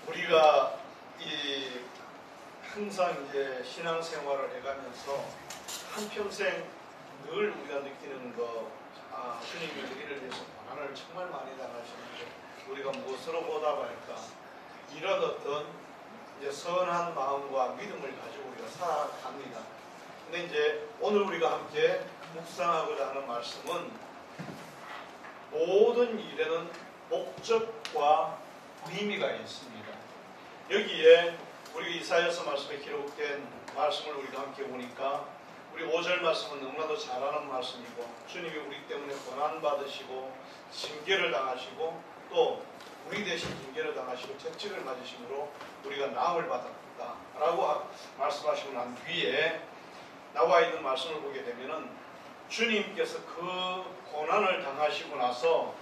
우리가 항상 이제 신앙생활을 해가면서 한평생 늘 우리가 느끼는 거, 주님이 우리를 위해서 고난을 정말 많이 당하시는데 우리가 무엇으로 보답할까? 이런 어떤 이제 선한 마음과 믿음을 가지고 우리가 살아갑니다. 근데 이제 오늘 우리가 함께 묵상하고자 하는 말씀은 모든 일에는 목적과 의미가 있습니다. 여기에 우리 이사야서 말씀에 기록된 말씀을 우리가 함께 보니까 우리 5절 말씀은 너무나도 잘 아는 말씀이고, 주님이 우리 때문에 고난받으시고 징계를 당하시고 또 우리 대신 징계를 당하시고 채찍을 맞으심으로 우리가 나음을 받았다 라고 말씀하시고 난 뒤에 나와 있는 말씀을 보게 되면은 주님께서 그 고난을 당하시고 나서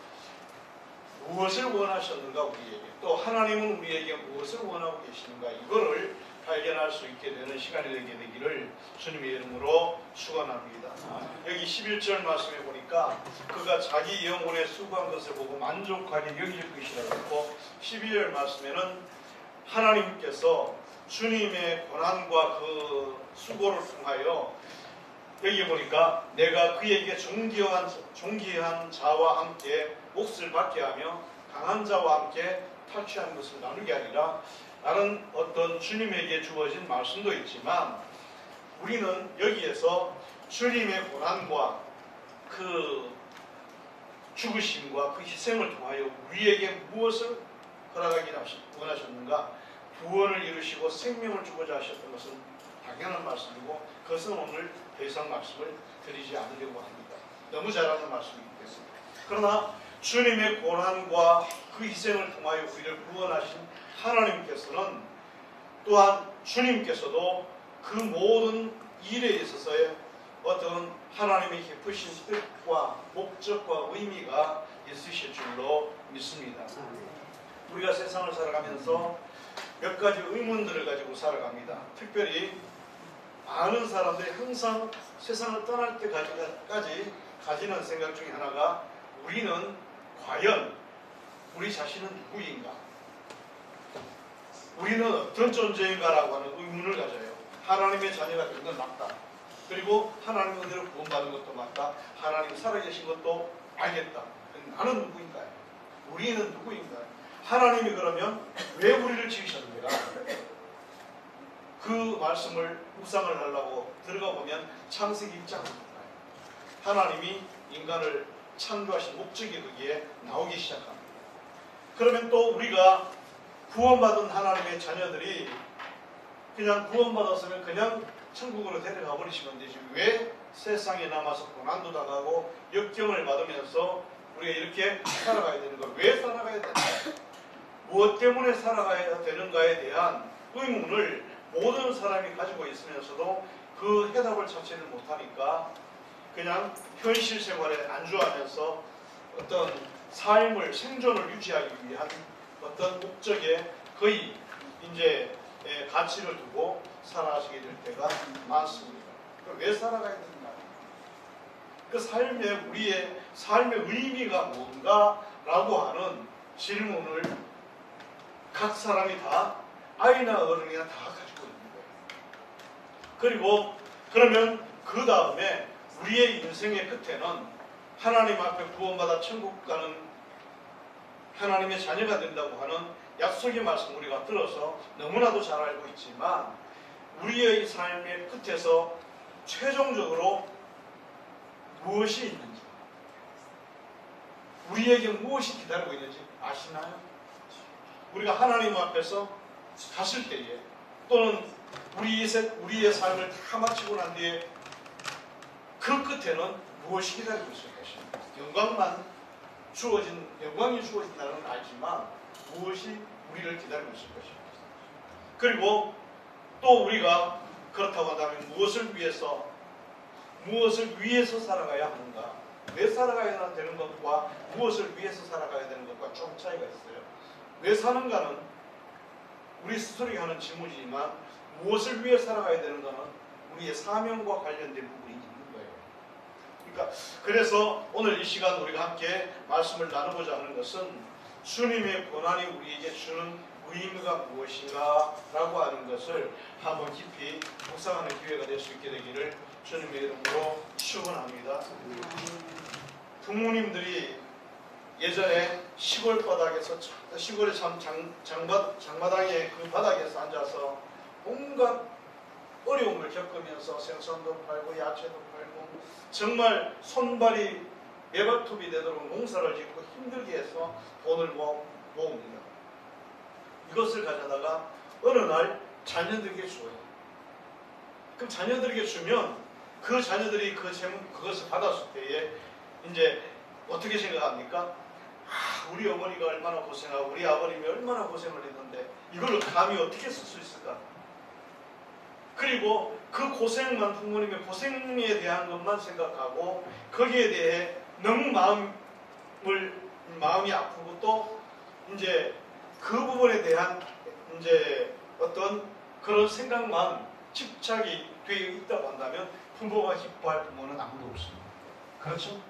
무엇을 원하셨는가, 우리에게 또 하나님은 우리에게 무엇을 원하고 계시는가, 이거를 발견할 수 있게 되는 시간이 되게 되기를 주님의 이름으로 축원합니다. 여기 11절 말씀에 보니까 그가 자기 영혼에 수고한 것을 보고 만족하게 여길 것이라고 했고, 12절 말씀에는 하나님께서 주님의 고난과 그 수고를 통하여 여기 보니까 내가 그에게 존귀한 자와 함께 몫을 받게 하며 강한 자와 함께 탈취한 것을 나누게 하리라 라는 어떤 주님에게 주어진 말씀도 있지만, 우리는 여기에서 주님의 고난과 그 죽으심과 그 희생을 통하여 우리에게 무엇을 허락하기 원하셨는가, 구원을 이루시고 생명을 주고자 하셨던 것은 당연한 말씀이고, 그것은 오늘 더 이상 말씀을 드리지 않으려고 합니다. 너무 잘 아는 말씀이기 때문에. 그러나 주님의 고난과 그 희생을 통하여 우리를 구원하신 하나님께서는 또한 주님께서도 그 모든 일에 있어서의 어떤 하나님의 깊으신 뜻과 목적과 의미가 있으실 줄로 믿습니다. 우리가 세상을 살아가면서 몇 가지 의문들을 가지고 살아갑니다. 특별히 많은 사람들이 항상 세상을 떠날 때까지 가지는 생각 중에 하나가, 우리는 과연 우리 자신은 누구인가? 우리는 어떤 존재인가라고 하는 의문을 가져요. 하나님의 자녀가 된 건 맞다. 그리고 하나님 은혜로 구원받은 것도 맞다. 하나님 살아계신 것도 알겠다. 나는 누구인가요? 우리는 누구인가요? 하나님이 그러면 왜 우리를 지으셨는가? 그 말씀을 묵상을 하려고 들어가 보면 창세기 1장을 볼까요? 하나님이 인간을 창조하신 목적이 거기에 나오기 시작합니다. 그러면 또 우리가 구원받은 하나님의 자녀들이 그냥 구원받았으면 그냥 천국으로 데려가 버리시면 되지, 왜 세상에 남아서 고난도 당하고 역경을 받으면서 우리가 이렇게 살아가야 되는 가, 왜 살아가야 되는가, 무엇 때문에 살아가야 되는가에 대한 의문을 모든 사람이 가지고 있으면서도 그 해답을 찾지를 못하니까 그냥 현실 생활에 안주하면서 어떤 삶을, 생존을 유지하기 위한 어떤 목적에 거의 이제 가치를 두고 살아가시게 될 때가 많습니다. 왜 살아가야 되는가? 그 우리의 삶의 의미가 뭔가라고 하는 질문을 각 사람이 다, 아이나 어른이나 다 가지고 있는 거예요. 그리고 그러면 그 다음에 우리의 인생의 끝에는 하나님 앞에 구원받아 천국 가는 하나님의 자녀가 된다고 하는 약속의 말씀 우리가 들어서 너무나도 잘 알고 있지만, 우리의 삶의 끝에서 최종적으로 무엇이 있는지, 우리에게 무엇이 기다리고 있는지 아시나요? 우리가 하나님 앞에서 갔을 때에, 또는 우리의 삶을 다 마치고 난 뒤에 그 끝에는 무엇이 기다리고 있을 것입니다. 영광이 주어진다는 건 알지만 무엇이 우리를 기다리고 있을 것입니다. 그리고 또 우리가 그렇다고 한다면 무엇을 위해서 살아가야 하는가, 왜 살아가야 되는 것과 무엇을 위해서 살아가야 되는 것과 좀 차이가 있어요. 왜 사는가는 우리 스스로 하는 질문이지만, 무엇을 위해 살아가야 되는가는 우리의 사명과 관련된 부분이 있는 거예요. 그러니까 그래서 오늘 이 시간 우리가 함께 말씀을 나누고자 하는 것은 주님의 고난이 우리에게 주는 의미가 무엇인가 라고 하는 것을 한번 깊이 묵상하는 기회가 될 수 있게 되기를 주님의 이름으로 축원합니다. 부모님들이 예전에 시골 바닥에서, 시골의 장마당의 그 바닥에서 앉아서 온갖 어려움을 겪으면서 생선도 팔고 야채도 팔고 정말 손발이 매발톱이 되도록 농사를 짓고 힘들게 해서 돈을 모읍니다. 이것을 가져다가 어느 날 자녀들에게 줘요. 그럼 자녀들에게 주면 그 자녀들이 그것을 받았을 때에 이제 어떻게 생각합니까? 우리 어머니가 얼마나 고생하고 우리 아버님이 얼마나 고생을 했는데 이걸 감히 어떻게 쓸 수 있을까? 그리고 그 고생만, 부모님의 고생에 대한 것만 생각하고 거기에 대해 너무 마음이 아프고 또 이제 그 부분에 대한 이제 어떤 그런 생각만 집착이 되어 있다고 한다면 부모가 기뻐할 부모는 아무도 없습니다. 그렇죠?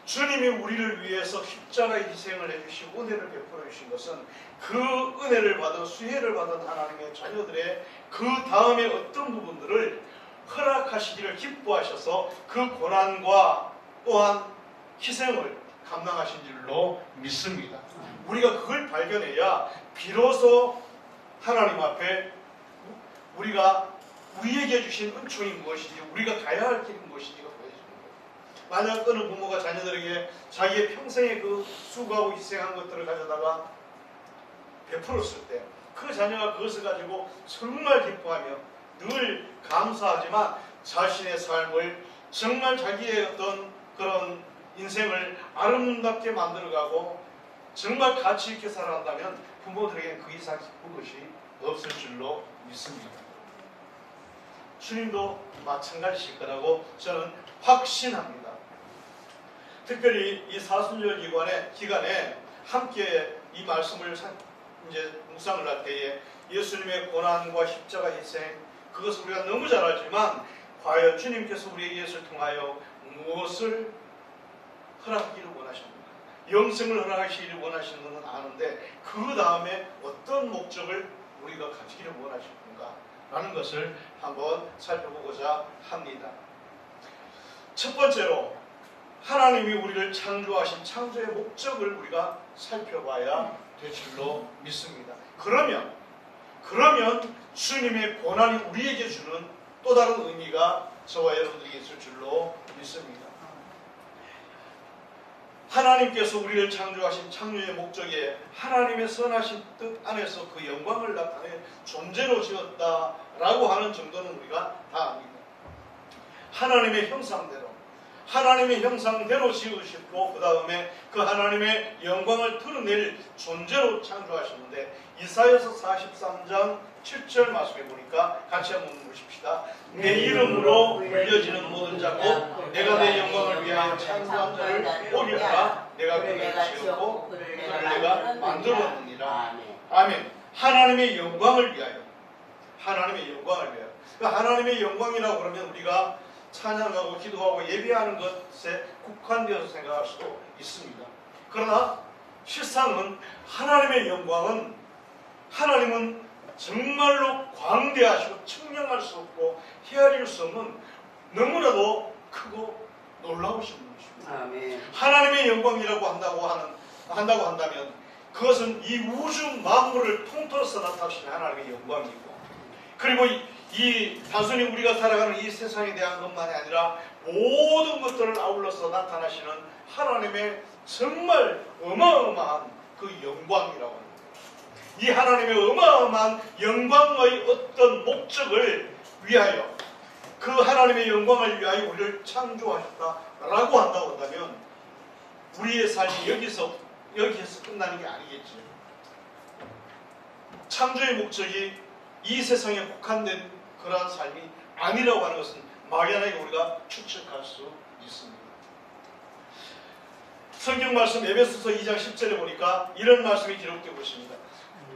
주님이 우리를 위해서 십자가의 희생을 해주시고 은혜를 베풀어 주신 것은 그 은혜를 받은, 수혜를 받은 하나님의 자녀들의 그 다음에 어떤 부분들을 허락하시기를 기뻐하셔서 그 고난과 또한 희생을 감당하신 줄로 믿습니다. 우리가 그걸 발견해야 비로소 하나님 앞에 우리에게 주신 은총이 무엇인지, 우리가 가야 할 길이 무엇인지가 보여집니다. 만약 어느 부모가 자녀들에게 자기의 평생에 그 수고하고 희생한 것들을 가져다가 베풀었을 때 그 자녀가 그것을 가지고 정말 기뻐하며 늘 감사하지만 자신의 삶을 정말 자기의 어떤 그런 인생을 아름답게 만들어가고 정말 가치 있게 살아간다면 부모들에게 그 이상 기쁜 것이 없을 줄로 믿습니다. 주님도 마찬가지일 거라고 저는 확신합니다. 특별히 이 사순절 기간에 함께 이 말씀을 이제 묵상을 할 때에 예수님의 고난과 십자가 희생, 그것을 우리가 너무 잘 알지만 과연 주님께서 우리에게 이것을 통하여 무엇을 허락하기를 원하십니까? 영생을 허락하시기를 원하시는 것은 아는데 그 다음에 어떤 목적을 우리가 가지기를 원하십니까? 라는 것을 한번 살펴보고자 합니다. 첫 번째로 하나님이 우리를 창조하신 창조의 목적을 우리가 살펴봐야 될 줄로 믿습니다. 그러면 주님의 고난이 우리에게 주는 또 다른 의미가 저와 여러분들에게 있을 줄로 믿습니다. 하나님께서 우리를 창조하신 창조의 목적에 하나님의 선하신 뜻 안에서 그 영광을 나타내 존재로 지었다라고 하는 정도는 우리가 다 압니다. 하나님의 형상대로 지으시고 그 다음에 그 하나님의 영광을 드러낼 존재로 창조하셨는데 이사야서 43장 7절 말씀해 보니까 같이 한번 보십시다. 내 이름으로 불려지는 모든 자고 내가 내 영광을 위하여 창조한 자를 보리라. 내가 그를 지었고 그를 내가 만들었느니라. 아멘. 하나님의 영광을 위하여. 그러니까 하나님의 영광이라고 그러면 우리가 찬양하고 기도하고 예배하는 것에 국한되어서 생각할 수도 있습니다. 그러나 실상은 하나님의 영광은, 하나님은 정말로 광대하시고 측량할 수 없고 헤아릴 수 없는 너무나도 크고 놀라우신 분이십니다. 아멘. 하나님의 영광이라고 한다고 한다면 그것은 이 우주 만물을 통틀어서 나타나신 하나님의 영광이고, 그리고 이 단순히 우리가 살아가는 이 세상에 대한 것만이 아니라 모든 것들을 아울러서 나타나시는 하나님의 정말 어마어마한 그 영광이라고 합니다. 이 하나님의 어마어마한 영광의 어떤 목적을 위하여, 그 하나님의 영광을 위하여 우리를 창조하셨다라고 한다면 우리의 삶이 여기서 끝나는 게 아니겠죠. 창조의 목적이 이 세상에 국한된 그러한 삶이 아니라고 하는 것은 막연하게 우리가 추측할 수 있습니다. 성경 말씀 에베소서 2장 10절에 보니까 이런 말씀이 기록되고 있습니다.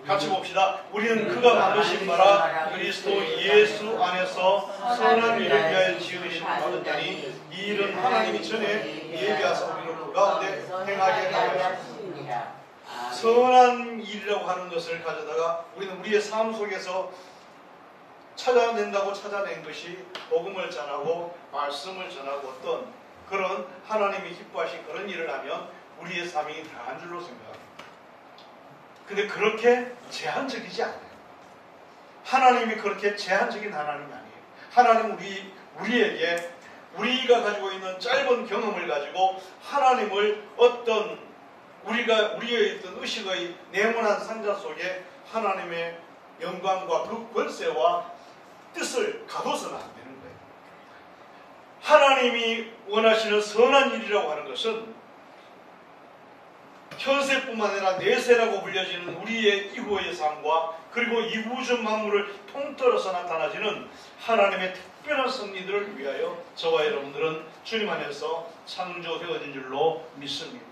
같이 봅시다. 우리는 그가 만드신 바라 그리스도 예수 안에서 선한 일을 위하여 지으신 바였다니 이 일은 하나님이 전에 예비하사 우리를 그 가운데 행하게 하였습니다. 할렐루야. 아멘. 선한 일이라고 하는 것을 가져다가 우리는 우리의 삶 속에서 찾아낸다고 찾아낸 것이 복음을 전하고 말씀을 전하고 어떤 그런 하나님이 기뻐하신 그런 일을 하면 우리의 삶이 다한 줄로 생각합니다. 근데 그렇게 제한적이지 않아요. 하나님이 그렇게 제한적인 하나님이 아니에요. 하나님은 우리에게 우리가 가지고 있는 짧은 경험을 가지고 하나님을 어떤 우리의 있던 의식의 네모난 상자 속에 하나님의 영광과 그 권세와 뜻을 가둬서는 안 되는 거예요. 하나님이 원하시는 선한 일이라고 하는 것은 현세뿐만 아니라 내세라고 불려지는 우리의 이후의 삶과 그리고 이 우주 만물을 통틀어서 나타나지는 하나님의 특별한 승리들을 위하여 저와 여러분들은 주님 안에서 창조되어진 줄로 믿습니다.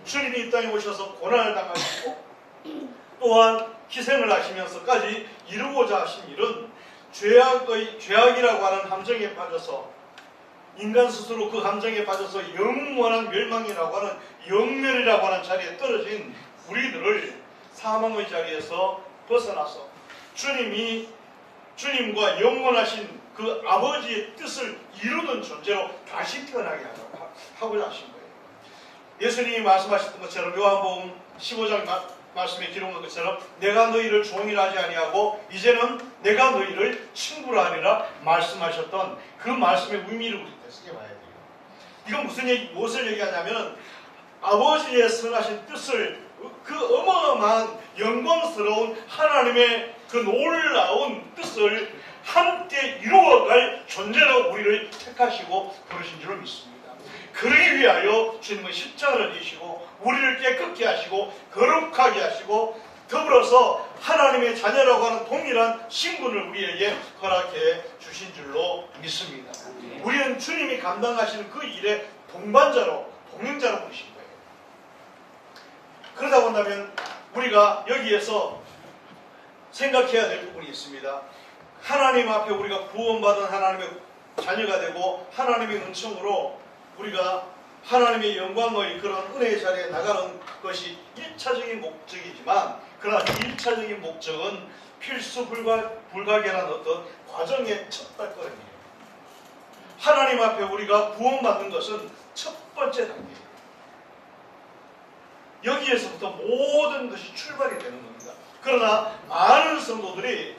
주님이 이 땅에 오셔서 고난을 당하시고 또한 희생을 하시면서까지 이루고자 하신 일은 죄악이라고 하는 함정에 빠져서 인간 스스로 그 함정에 빠져서 영원한 멸망이라고 하는 영멸이라고 하는 자리에 떨어진 우리들을 사망의 자리에서 벗어나서 주님과 영원하신 그 아버지의 뜻을 이루는 존재로 다시 태어나게 하고자 하신 거예요. 예수님이 말씀하셨던 것처럼 요한복음 15장 말씀에 기록한 것처럼 내가 너희를 종이라 하지 아니하고 이제는 내가 너희를 친구라 하리라 말씀하셨던 그 말씀의 의미를 우리 되새겨 봐야 돼요. 이건 무엇을 얘기하냐면 아버지의 선하신 뜻을 그 어마어마한 영광스러운 하나님의 그 놀라운 뜻을 함께 이루어갈 존재로 우리를 택하시고 부르신 줄을 믿습니다. 그러기 위하여 주님은 십자가를 지시고 우리를 깨끗게 하시고 거룩하게 하시고 더불어서 하나님의 자녀라고 하는 동일한 신분을 우리에게 허락해 주신 줄로 믿습니다. 우리는 주님이 감당하시는 그 일의 동반자로 동행자로 부르신 거예요. 그러다 본다면 우리가 여기에서 생각해야 될 부분이 있습니다. 하나님 앞에 우리가 구원받은 하나님의 자녀가 되고 하나님의 은총으로 우리가 하나님의 영광의 그런 은혜의 자리에 나가는 것이 1차적인 목적이지만 그러나 1차적인 목적은 필수 불가결한 어떤 과정의 첫 발걸음이에요. 하나님 앞에 우리가 구원받는 것은 첫 번째 단계예요. 여기에서부터 모든 것이 출발이 되는 겁니다. 그러나 많은 성도들이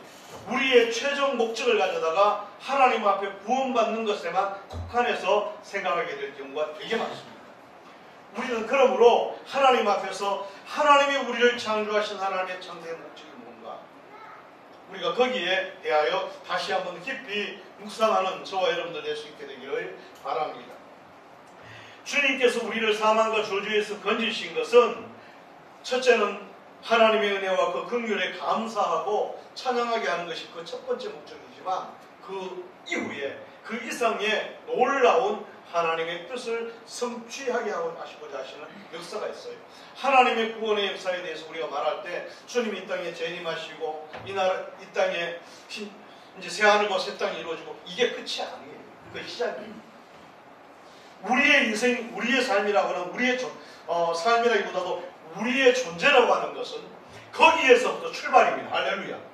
우리의 최종 목적을 가져다가 하나님 앞에 구원받는 것에만 국한해서 생각하게 될 경우가 되게 많습니다. 우리는 그러므로 하나님 앞에서 하나님이 우리를 창조하신 하나님의 창조의 목적이 뭔가 우리가 거기에 대하여 다시 한번 깊이 묵상하는 저와 여러분들 될 수 있게 되기를 바랍니다. 주님께서 우리를 사망과 저주에서 건지신 것은 첫째는 하나님의 은혜와 그 긍휼에 감사하고 찬양하게 하는 것이 그 첫 번째 목적이지만 그 이후에 그 이상의 놀라운 하나님의 뜻을 성취하게 하시고자 하시는 역사가 있어요. 하나님의 구원의 역사에 대해서 우리가 말할 때 주님이 이 땅에 재림하시고 이 땅에 이제 새하늘과 새 땅이 이루어지고 이게 끝이 아니에요. 그 시작이에요. 우리의 인생, 우리의 삶이라고 하는 우리의 삶이라기보다도 우리의 존재라고 하는 것은 거기에서부터 출발입니다. 할렐루야.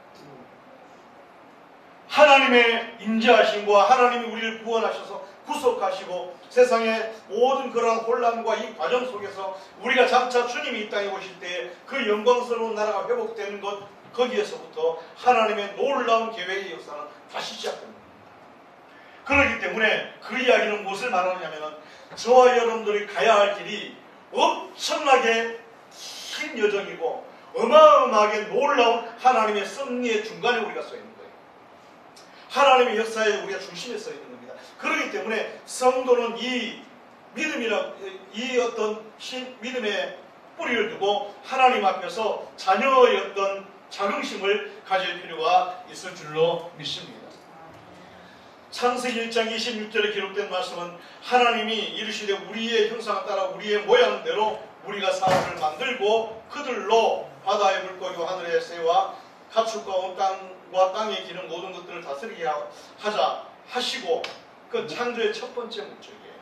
하나님의 인자하심과 하나님이 우리를 구원하셔서 구속하시고 세상의 모든 그러한 혼란과 이 과정 속에서 우리가 장차 주님이 이 땅에 오실 때에 그 영광스러운 나라가 회복되는 것 거기에서부터 하나님의 놀라운 계획의 역사는 다시 시작됩니다. 그렇기 때문에 그 이야기는 무엇을 말하냐면 저와 여러분들이 가야 할 길이 엄청나게 긴 여정이고 어마어마하게 놀라운 하나님의 섭리의 중간에 우리가 서 있는 거예요. 하나님의 역사에 우리가 중심에 서 있는 겁니다. 그렇기 때문에 성도는 이 어떤 믿음의 뿌리를 두고 하나님 앞에서 자녀의 어떤 자긍심을 가질 필요가 있을 줄로 믿습니다. 창세기 1장 26절에 기록된 말씀은 하나님이 이르시되 우리의 형상을 따라 우리의 모양대로 우리가 사람을 만들고 그들로 바다의 물고기와 하늘의 새와 가축과 온 땅과 땅에 기는 모든 것들을 다스리게 하자 하시고 그 창조의 첫 번째 목적이에요.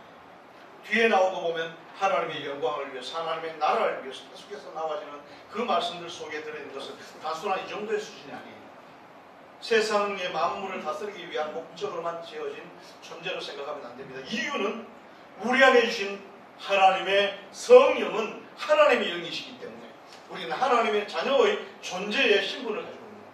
뒤에 나오고 보면 하나님의 영광을 위해서, 하나님의 나라를 위해서 계속해서 나와지는 그 말씀들 속에 들어있는 것은 단순한 이 정도의 수준이 아니에요. 세상의 만물을 다스리기 위한 목적으로만 지어진 존재로 생각하면 안 됩니다. 이유는 우리 안에 주신 하나님의 성령은 하나님의 영이시기 때문에 우리는 하나님의 자녀의 존재의 신분을 가지고 있습니다.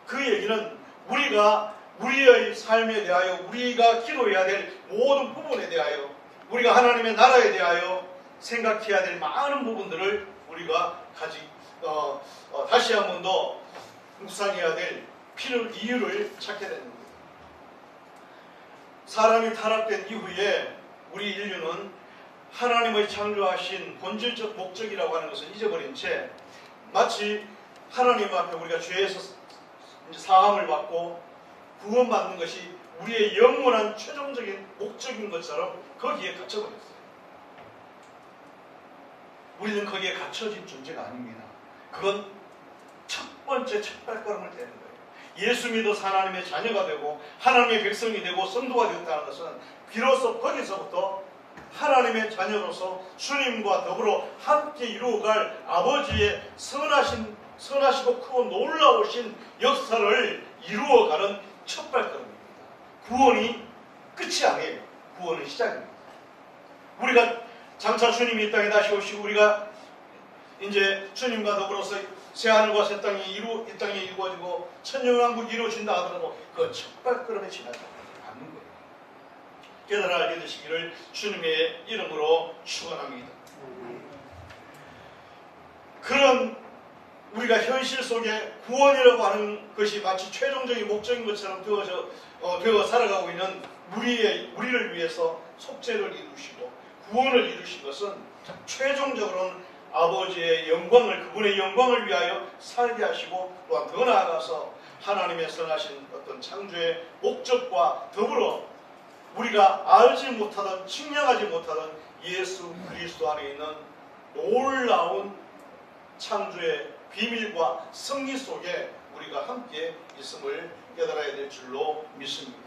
그 얘기는 우리가 우리의 삶에 대하여, 우리가 기도해야 될 모든 부분에 대하여, 우리가 하나님의 나라에 대하여 생각해야 될 많은 부분들을 우리가 다시 한 번 더 묵상해야 될 이유를 찾게 되는 겁니다. 사람이 타락된 이후에 우리 인류는 하나님의 창조하신 본질적 목적이라고 하는 것을 잊어버린 채 마치 하나님 앞에 우리가 죄에서 사함을 받고 구원받는 것이 우리의 영원한 최종적인 목적인 것처럼 거기에 갇혀버렸어요. 우리는 거기에 갇혀진 존재가 아닙니다. 그건 첫 번째 첫 발걸음을 떼는 거예요. 예수 믿어서 하나님의 자녀가 되고 하나님의 백성이 되고 성도가 되었다는 것은 비로소 거기서부터 하나님의 자녀로서 주님과 더불어 함께 이루어갈 아버지의 선하시고 크고 놀라우신 역사를 이루어가는 첫 발걸음입니다. 구원이 끝이 아니에요. 구원은 시작입니다. 우리가 장차 주님이 이 땅에 다시 오시고 우리가 이제 주님과 더불어서 새하늘과 새 땅이 이 땅에 이루어지고 천년왕국이 이루어진다 하더라도 그 첫 발걸음에 지나지 않는 거예요. 깨달아 알게 되시기를 주님의 이름으로 축원합니다. 그런 우리가 현실 속에 구원이라고 하는 것이 마치 최종적인 목적인 것처럼 되어 살아가고 있는 우리를 위해서 속죄를 이루시고 구원을 이루신 것은 최종적으로는 아버지의 영광을, 그분의 영광을 위하여 살게 하시고 또한 더 나아가서 하나님의 선하신 어떤 창조의 목적과 더불어 우리가 알지 못하던, 측량하지 못하던 예수 그리스도 안에 있는 놀라운 창조의 비밀과 승리 속에 우리가 함께 있음을 깨달아야 될 줄로 믿습니다.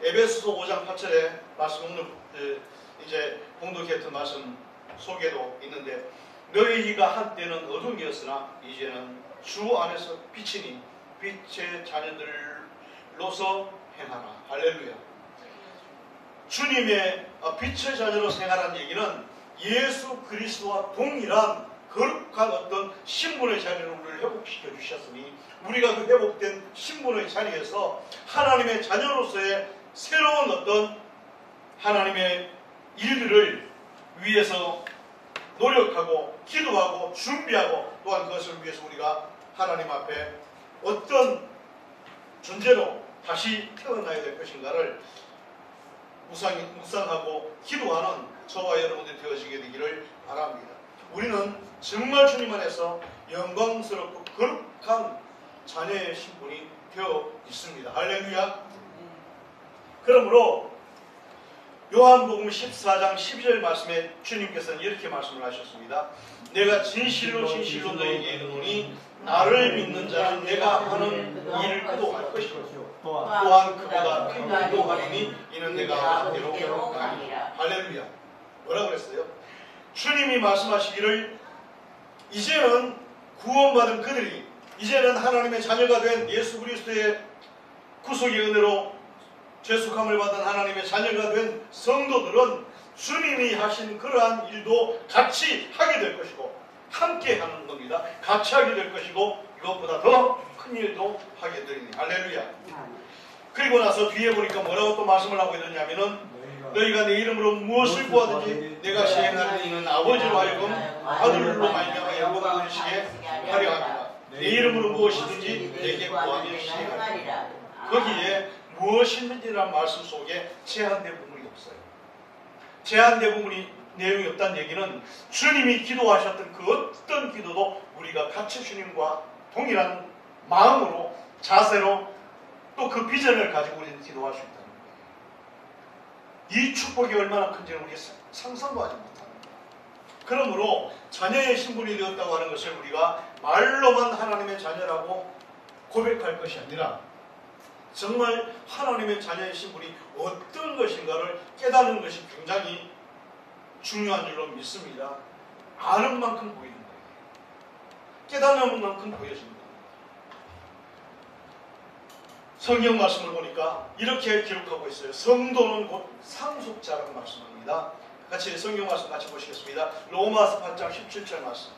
에베소서 5장 8절에 말씀 오늘 이제 공독했던 말씀 속에도 있는데 너희가 한때는 어둠이었으나 이제는 주 안에서 빛이니 빛의 자녀들로서 행하라. 할렐루야. 주님의 빛의 자녀로서 행하라는 얘기는 예수 그리스도와 동일한 거룩한 어떤 신분의 자리를 우리를 회복시켜 주셨으니 우리가 그 회복된 신분의 자리에서 하나님의 자녀로서의 새로운 어떤 하나님의 일들을 위해서 노력하고 기도하고 준비하고 또한 그것을 위해서 우리가 하나님 앞에 어떤 존재로 다시 태어나야 될 것인가를 묵상하고 기도하는 저와 여러분들이 되어지게 되기를 바랍니다. 우리는 정말 주님 안에서 영광스럽고 거룩한 자녀의 신분이 되어 있습니다. 할렐루야. 그러므로 요한복음 14장 12절 말씀에 주님께서는 이렇게 말씀을 하셨습니다. 내가 진실로 진실로 너에게 이르노니 나를 믿는 자는 내가 하는 일을 그도 할 것이고 또한 그보다 큰 일도 하리니 이는 내가 함께로 가리라. 할렐루야. 뭐라 그랬어요? 주님이 말씀하시기를 이제는 구원받은 그들이, 이제는 하나님의 자녀가 된 예수 그리스도의 구속의 은혜로 죄속함을 받은 하나님의 자녀가 된 성도들은 주님이 하신 그러한 일도 같이 하게 될 것이고 함께 하는 겁니다. 같이 하게 될 것이고 이것보다 더 큰 일도 하게 되리니. 할렐루야. 그리고 나서 뒤에 보니까 뭐라고 또 말씀을 하고 있느냐면은 너희가 내 이름으로 무엇을 구하든지 내가 시행하는 이는 아버지로 하여금 아들로 말미암아 영광을 얻으시게 하려 합니다. 내 이름으로 무엇이든지 내게 구하면 시행하리라. 거기에 무엇이든지라는 말씀 속에 제한된 부분이 없어요. 제한된 부분이 내용이 없다는 얘기는 주님이 기도하셨던 그 어떤 기도도 우리가 같이 주님과 동일한 마음으로, 자세로 또 그 비전을 가지고 우리는 기도할 수 있다는 거예요. 이 축복이 얼마나 큰지는 우리가 상상도 하지 못합니다. 그러므로 자녀의 신분이 되었다고 하는 것을 우리가 말로만 하나님의 자녀라고 고백할 것이 아니라 정말 하나님의 자녀이신 분이 어떤 것인가를 깨닫는 것이 굉장히 중요한 줄로 믿습니다. 아는 만큼 보이는 거예요. 깨닫는 만큼 보여집니다. 성경 말씀을 보니까 이렇게 기록하고 있어요. 성도는 곧 상속자라고 말씀합니다. 같이 성경 말씀 같이 보시겠습니다. 로마서 8장 17절 말씀.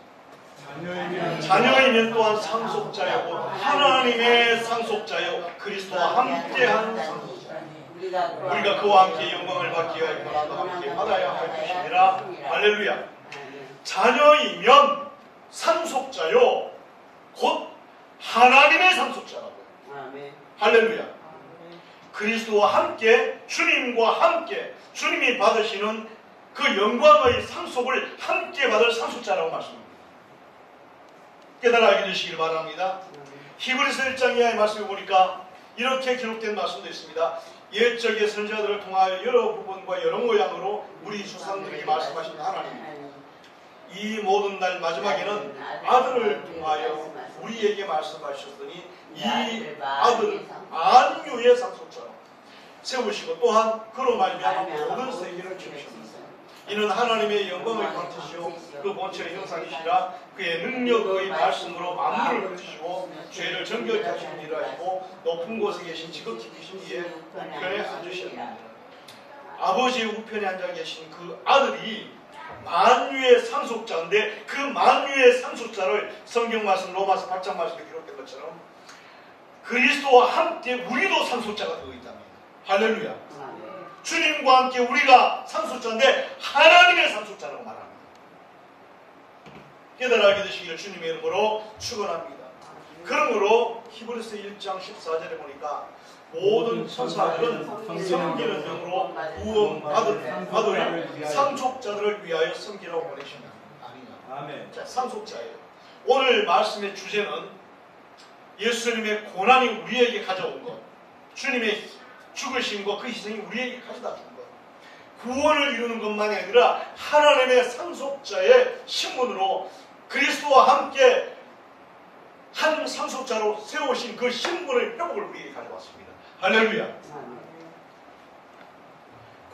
자녀이면 또한 상속자요 하나님의 상속자요 그리스도와 함께한 상속자. 우리가 그와 함께 영광을 받기 위하여 고난도 함께 받아야 할 것이니라. 할렐루야. 자녀이면 상속자요 곧 하나님의 상속자라고요. 할렐루야. 그리스도와 함께, 주님과 함께, 주님이 받으시는 그 영광의 상속을 함께 받을 상속자라고 말씀합니다. 깨달아 알게 되시길 바랍니다. 히브리서 1장 이하의 말씀을 보니까 이렇게 기록된 말씀도 있습니다. 옛적의 선지자들을 통하여 여러 부분과 여러 모양으로 우리 조상들에게 말씀하신 하나님, 이 모든 날 마지막에는 아들을 통하여 우리에게 말씀하셨더니 이 아들을 만유의 상속자로 세우시고 또한 그로 말미암아 모든 세계를 지으셨습니다. 이는 하나님의 영광을 받으시오 그 본체의 형상이시라 그의 능력의 말씀으로 만물을 붙이시고 죄를 정결케 하시는 일을 하시고 높은 곳에 계신 지극히 계신 이의 우편에 앉으셨느니라. 아버지의 우편에 앉아 계신 그 아들이 만유의 상속자인데 그 만유의 상속자를 성경 말씀 로마서 8장 말씀에 기록된 것처럼 그리스도와 함께 우리도 상속자가 되어 있답니다. 할렐루야. 주님과 함께 우리가 상속자인데 하나님의 상속자라고 말합니다. 깨달아 알게 되시기를 주님의 이름으로 축원합니다. 그러므로 히브리서 1장 14절에 보니까 모든 천사들은 섬기는 영으로 구원받을 상속자들을 위하여 섬기라고 보내십니다. 아멘. 자, 상속자예요. 오늘 말씀의 주제는 예수님의 고난이 우리에게 가져온 것, 주님의 죽으심과 그 희생이 우리에게 가져다 준 것, 구원을 이루는 것만이 아니라 하나님의 상속자의 신분으로 그리스도와 함께 한 상속자로 세우신 그 신분의 회복을 우리에게 가져왔습니다. 할렐루야.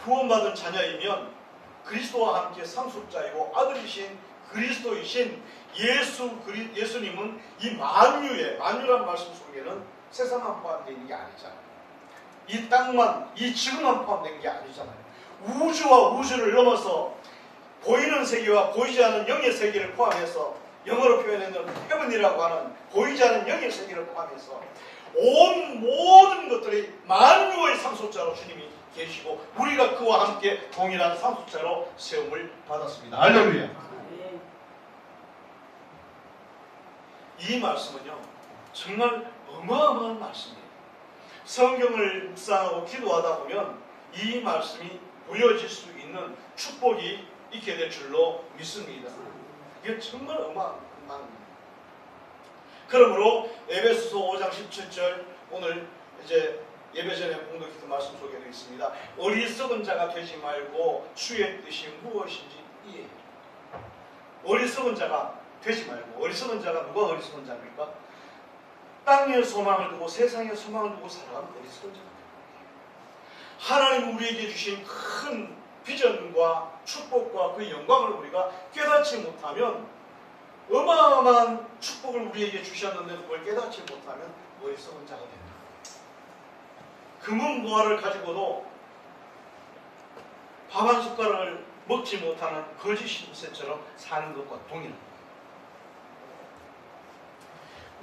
구원받은 자녀이면 그리스도와 함께 상속자이고 아들이신 그리스도이신 예수님은 이 만유란 말씀 속에는 세상만 포함되어 있는 게 아니잖아요. 이 땅만, 이 지구만 포함된 게 아니잖아요. 우주와 우주를 넘어서 보이는 세계와 보이지 않는 영의 세계를 포함해서 영어로 표현하는 헤븐이라고 하는 보이지 않는 영의 세계를 포함해서 온 모든 것들이 만유의 상속자로 주님이 계시고 우리가 그와 함께 동일한 상속자로 세움을 받았습니다. 할렐루야. 이 말씀은요 정말 어마어마한 말씀이에요. 성경을 묵상하고 기도하다 보면 이 말씀이 보여질 수 있는 축복이 있게 될 줄로 믿습니다. 이게 정말 어마어마한 겁니다. 그러므로 에베소서 5장 17절 오늘 이제 예배 전에 공동기도 말씀 속에 되어 있습니다. 어리석은 자가 되지 말고 주의 뜻이 무엇인지 이해해라. 어리석은 자가 되지 말고, 어리석은 자가 누가 어리석은 자입니까? 땅의 소망을 두고 세상의 소망을 두고 살아가는 어리석은 자입니다. 하나님 우리에게 주신 큰 비전과 축복과 그 영광을 우리가 깨닫지 못하면 어마어마한 축복을 우리에게 주셨는데 그걸 깨닫지 못하면 어리석은 자가 됩니다. 금은보화를 가지고도 밥 한 숟가락을 먹지 못하는 거짓 신세처럼 사는 것과 동일합니다.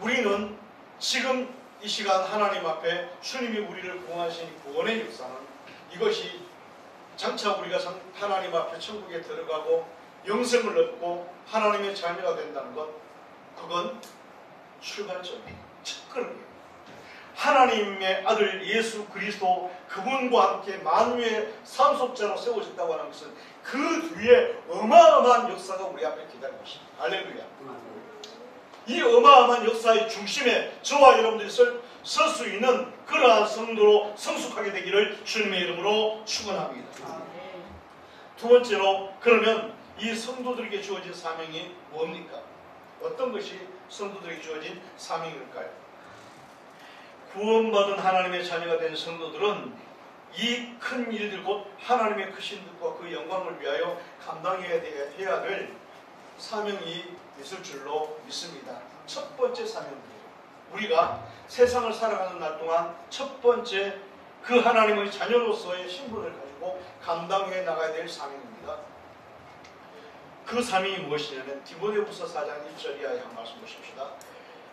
우리는 지금 이 시간 하나님 앞에 주님이 우리를 구원하신 구원의 역사는 이것이 장차 우리가 하나님 앞에 천국에 들어가고 영생을 얻고 하나님의 자녀가 된다는 것, 그건 출발점이에요. 첫걸음이에요. 하나님의 아들 예수 그리스도 그분과 함께 만유의 상속자로 세워졌다고 하는 것은 그 뒤에 어마어마한 역사가 우리 앞에 기다리고 있습니다. 할렐루야. 이 어마어마한 역사의 중심에 저와 여러분들이 설 수 있는 그러한 성도로 성숙하게 되기를 주님의 이름으로 축원합니다. 두 번째로, 그러면 이 성도들에게 주어진 사명이 뭡니까? 어떤 것이 성도들에게 주어진 사명일까요? 구원받은 하나님의 자녀가 된 성도들은 이 큰 일들, 곧 하나님의 크신 뜻과 그 영광을 위하여 감당해야 될 사명이 있을 줄로 믿습니다. 첫 번째 사명이에요. 우리가 세상을 살아가는 날 동안 첫 번째 그 하나님의 자녀로서의 신분을 가지고 감당해 나가야 될 사명입니다. 그 사명이 무엇이냐면 디모데후서 4장 1절 이하의 한 말씀 보십시다.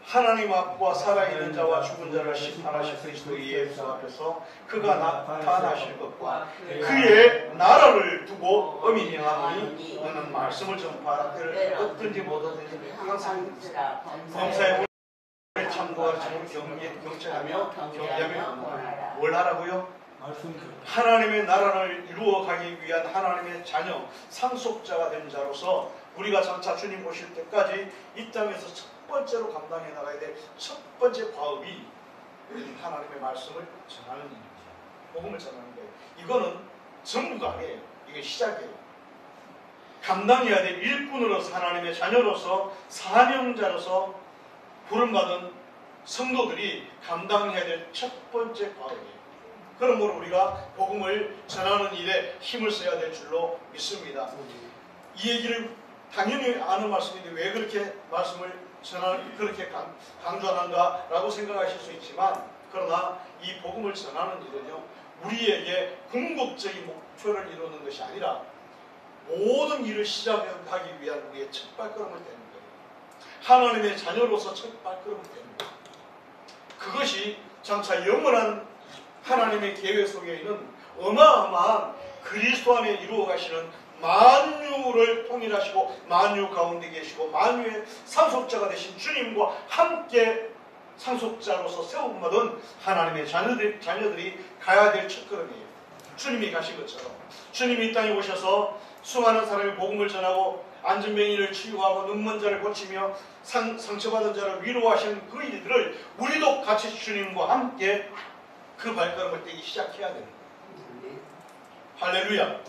하나님 앞과 살아있는 자와 죽은 자를 심판하실 그리스도 예수 앞에서 그가 나타나실 것과 그의 나라를 두고 엄히 행하노니 너는 말씀을 전파하라. 때를 얻든지 못 얻든지 항상 범사에 참고하라. 경청하며 경계하며 뭘 하라고요? 하나님의 나라를 이루어가기 위한 하나님의 자녀, 상속자가 된 자로서 우리가 장차 주님 오실 때까지 이 땅에서 첫 번째로 감당해 나가야 될 첫 번째 과업이 하나님의 말씀을 전하는 일입니다. 복음을 전하는 거예요. 이거는 전부가 아니에요. 이게 시작이에요. 감당해야 될 일꾼으로서, 하나님의 자녀로서, 사명자로서 부름받은 성도들이 감당해야 될 첫 번째 과업이에요. 그러므로 우리가 복음을 전하는 일에 힘을 써야 될 줄로 믿습니다. 이 얘기를 당연히 아는 말씀인데 왜 그렇게 말씀을 그렇게 강조하는가라고 생각하실 수 있지만, 그러나 이 복음을 전하는 일은요, 우리에게 궁극적인 목표를 이루는 것이 아니라 모든 일을 시작하기 위한 우리의 첫 발걸음을 떼는 거예요. 하나님의 자녀로서 첫 발걸음을 떼는 거예요. 그것이 장차 영원한 하나님의 계획 속에 있는 어마어마한 그리스도 안에 이루어 가시는 만유를 통일하시고 만유 가운데 계시고 만유의 상속자가 되신 주님과 함께 상속자로서 세움받은 하나님의 자녀들이 가야 될 첫걸음이에요. 주님이 가신 것처럼 주님이 이 땅에 오셔서 수많은 사람의 복음을 전하고 안전병이를 치유하고 눈먼 자를 고치며 상처받은 자를 위로하시는 그 일들을 우리도 같이 주님과 함께 그 발걸음을 떼기 시작해야 되는 거예요. 할렐루야.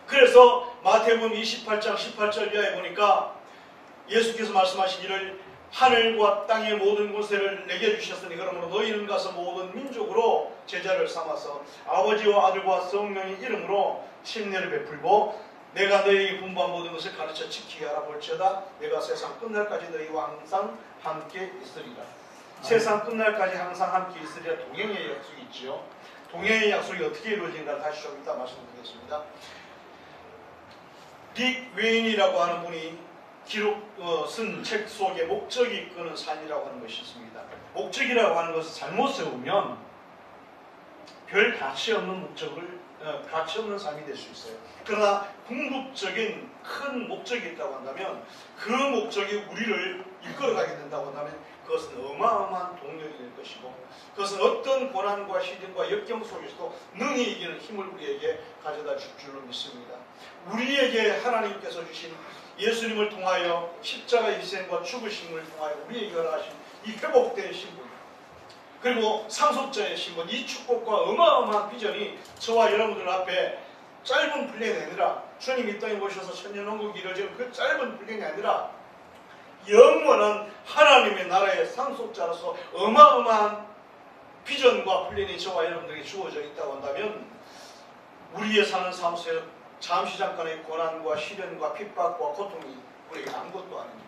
그래서 마태복음 28장 18절 이하에 보니까 예수께서 말씀하시기를 하늘과 땅의 모든 권세를 내게 주셨으니 그러므로 너희는 가서 모든 민족으로 제자를 삼아서 아버지와 아들과 성령의 이름으로 침례를 베풀고 내가 너희에게 분부한 모든 것을 가르쳐 지키게 하라. 볼지어다 내가 세상 끝날까지 너희와 항상 함께 있으리라. 세상 끝날까지 항상 함께 있으리라. 동행의 약속이 있지요. 동행의 약속이 어떻게 이루어진가 다시 좀 이따 말씀드리겠습니다. 릭 웨인이라고 하는 분이 쓴 책 속에 목적이 이끄는 삶이라고 하는 것이 있습니다. 목적이라고 하는 것을 잘못 세우면 별 가치 없는 가치 없는 삶이 될 수 있어요. 그러나 궁극적인 큰 목적이 있다고 한다면 그 목적이 우리를 이끌어가게 된다고 한다면 그것은 어마어마한 동력이 될 것이고 그것은 어떤 고난과 시련과 역경 속에서도 능히 이기는 힘을 우리에게 가져다 줄 줄로 믿습니다. 우리에게 하나님께서 주신 예수님을 통하여 십자가의 희생과 죽으심을 통하여 우리에게 허락하신 이 회복된 신분 그리고 상속자의 신분, 이 축복과 어마어마한 비전이 저와 여러분들 앞에 짧은 플랜이 아니라 주님 이 땅에 오셔서 천년왕국이 이루어지는 그 짧은 플랜이 아니라 영원한 하나님의 나라의 상속자로서 어마어마한 비전과 플랜이 저와 여러분들에게 주어져 있다고 한다면 우리의 사는 삶 속에 잠시 잠깐의 고난과 시련과 핍박과 고통이 우리에게 아무것도 아닙니다.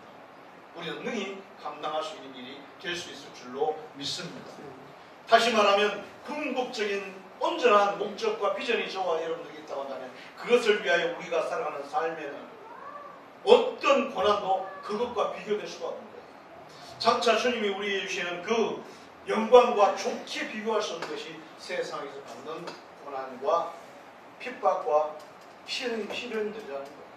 우리는 능히 감당할 수 있는 일이 될 수 있을 줄로 믿습니다. 다시 말하면 궁극적인 온전한 목적과 비전이 저와 여러분들에게 있다고 한다면 그것을 위하여 우리가 살아가는 삶에는 어떤 고난도 그것과 비교될 수가 없는 거예요. 장차 주님이 우리에게 주시는 그 영광과 좋게 비교할 수 없는 것이 세상에서 받는 고난과 핍박과 시련들이라는 거예요.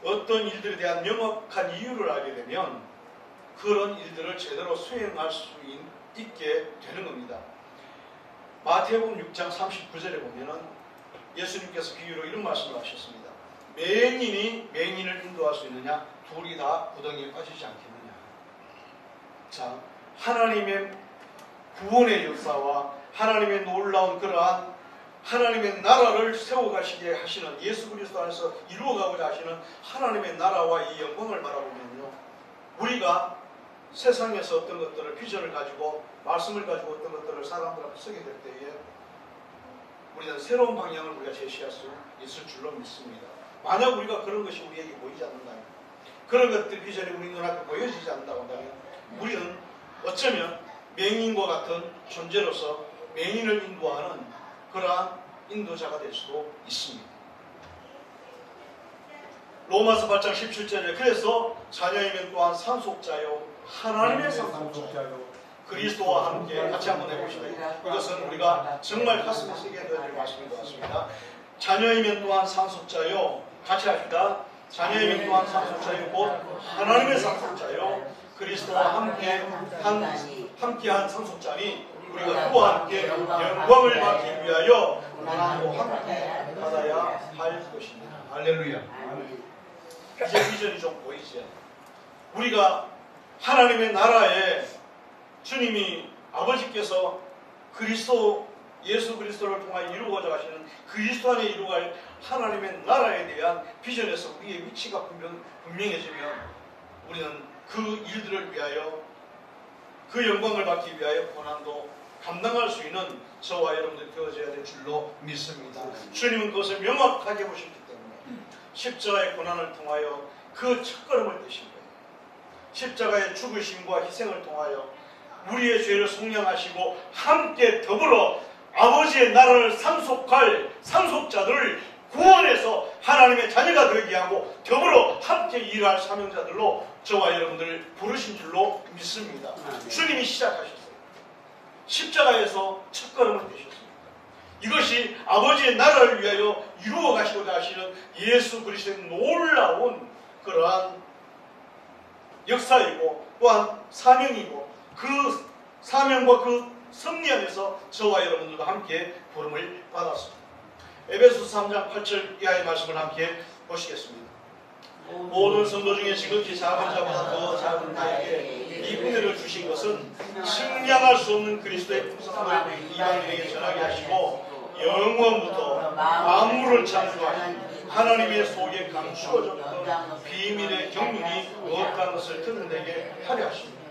어떤 일들에 대한 명확한 이유를 알게 되면 그런 일들을 제대로 수행할 수 있게 되는 겁니다. 마태복음 6장 39절에 보면은 예수님께서 비유로 이런 말씀을 하셨습니다. 맹인이 맹인을 인도할 수 있느냐? 둘이 다 구덩이에 빠지지 않겠느냐? 자, 하나님의 구원의 역사와 하나님의 놀라운 그러한 하나님의 나라를 세워가시게 하시는 예수 그리스도 안에서 이루어가고자 하시는 하나님의 나라와 이 영광을 바라보면요 우리가 세상에서 어떤 것들을 비전을 가지고 말씀을 가지고 어떤 것들을 사람들 앞에 쓰게 될 때에 우리는 새로운 방향을 우리가 제시할 수 있을 줄로 믿습니다. 만약 우리가 그런 것이 우리에게 보이지 않는다면, 그런 것들 비전이 우리 눈앞에 보여지지 않는다고 한다면 우리는 어쩌면 맹인과 같은 존재로서 맹인을 인도하는 그러한 인도자가 될 수도 있습니다. 로마서 8장 17절에 그래서 자녀이면 또한 상속자요 하나님의 상속자요 그리스도와 함께 같이 한번 해보시다. 이것은 우리가 정말 가슴에 새겨야 될 말씀인 것 같습니다. 자녀이면 또한 상속자요, 같이 합시다. 자녀이면 또한 상속자요 곧 하나님의 상속자요 그리스도와 함께한 상속자니 우리가 그와 함께 영광을 받기 위하여 고난도 함께 받아야 할 것입니다. 할렐루야. 이제 비전이 좀 보이죠. 우리가 하나님의 나라에 주님이 아버지께서 그리스도 예수 그리스도를 통하여 이루고자 하시는 그리스도 안에 이루어갈 하나님의 나라에 대한 비전에서 우리의 위치가 분명해지면 우리는 그 일들을 위하여 그 영광을 받기 위하여 고난도 감당할 수 있는 저와 여러분들이 되어져야 될 줄로 믿습니다. 주님은 그것을 명확하게 보셨기 때문에 십자가의 고난을 통하여 그 첫걸음을 떼신 거예요. 십자가의 죽으심과 희생을 통하여 우리의 죄를 속량하시고 함께 더불어 아버지의 나라를 상속할 상속자들을 구원해서 하나님의 자녀가 되게 하고 더불어 함께 일할 사명자들로 저와 여러분들을 부르신 줄로 믿습니다. 주님이 시작하셨어요. 십자가에서 첫걸음을 떼셨습니다. 이것이 아버지의 나라를 위하여 이루어 가시고자 하시는 예수 그리스도의 놀라운 그러한 역사이고 또한 사명이고 그 사명과 그 섭리 안에서 저와 여러분들과 함께 부름을 받았습니다. 에베소서 3장 8절 이하의 말씀을 함께 보시겠습니다. 모든 성도 중에 지극히 작은 자보다 더 작은 나에게 이 은혜를 주신 것은 측량할 수 없는 그리스도의 풍성함을 이방인에게 전하게 하시고 영원부터 만물을 창조하신 하나님의 속에 감추어졌던 비밀의 경륜이 무엇한 것을 드러내게 하려 하십니다.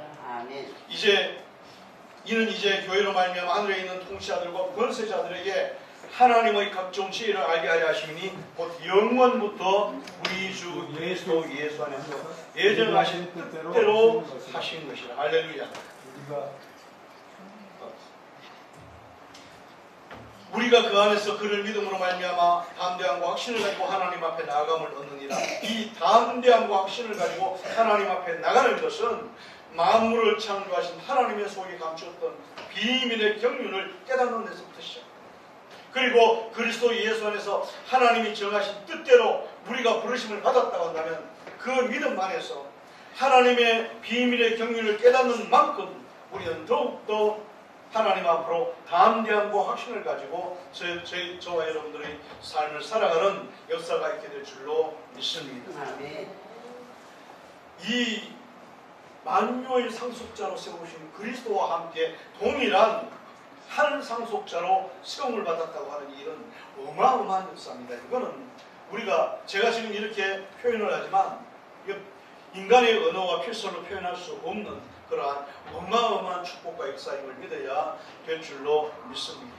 이는 이제 교회로 말미암아 하늘에 있는 통치자들과 권세자들에게 하나님의 각종 지혜를 알게 하려 하시니 곧 영원부터 우리 주 그리스도 예수 안에서 예정하신 뜻대로 하신 것이라. 할렐루야. 우리가 그 안에서 그를 믿음으로 말미암아 담대함과 확신을 가지고 하나님 앞에 나아감을 얻느니라. 이 담대함과 확신을 가지고 하나님 앞에 나가는 것은 만물을 창조하신 하나님의 속에 감추었던 비밀의 경륜을 깨닫는 데서부터 시작합니다. 그리고 그리스도 예수 안에서 하나님이 정하신 뜻대로 우리가 부르심을 받았다고 한다면 그 믿음 안에서 하나님의 비밀의 경륜을 깨닫는 만큼 우리는 더욱더 하나님 앞으로 담대함과 확신을 가지고 저와 여러분들의 삶을 살아가는 역사가 있게 될 줄로 믿습니다. 이 만유의 상속자로 세우신 그리스도와 함께 동일한 한 상속자로 세움을 받았다고 하는 일은 어마어마한 역사입니다. 이거는 제가 지금 이렇게 표현을 하지만 인간의 언어와 필설로 표현할 수 없는 그러한 어마어마한 축복과 역사임을 믿어야 될 줄로 믿습니다.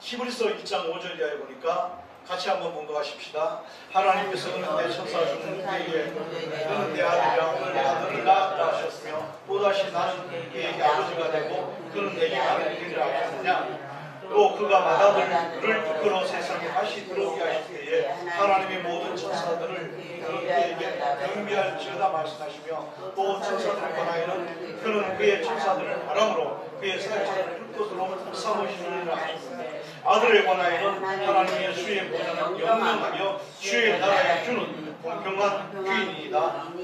히브리서 1장 5절 이하에 보니까 같이 한번 본거하십시다. 하나님께서 내 천사 중 그에게 너는 내 아들이라 오늘 내가 너를 낳았다 하셨으며 또다시 나는 그에게 아버지가 되고 그는 내게 아들이 되리라 하셨느냐. 또 그가 맏아들을 이끌어 세상에 다시 들어오게 하실 때에 하나님의 모든 천사들을 그에게 경비할지어다 말씀하시며 또 천사들에 관하여는 그는 그의 천사들을 바람으로 그의 사역자를 불꽃으로 삼으시느니라 하셨습니다. 아들에 관하여는 하나님의 주의 보좌는 영원하며 주의 나라의 주는 공평한 주인이다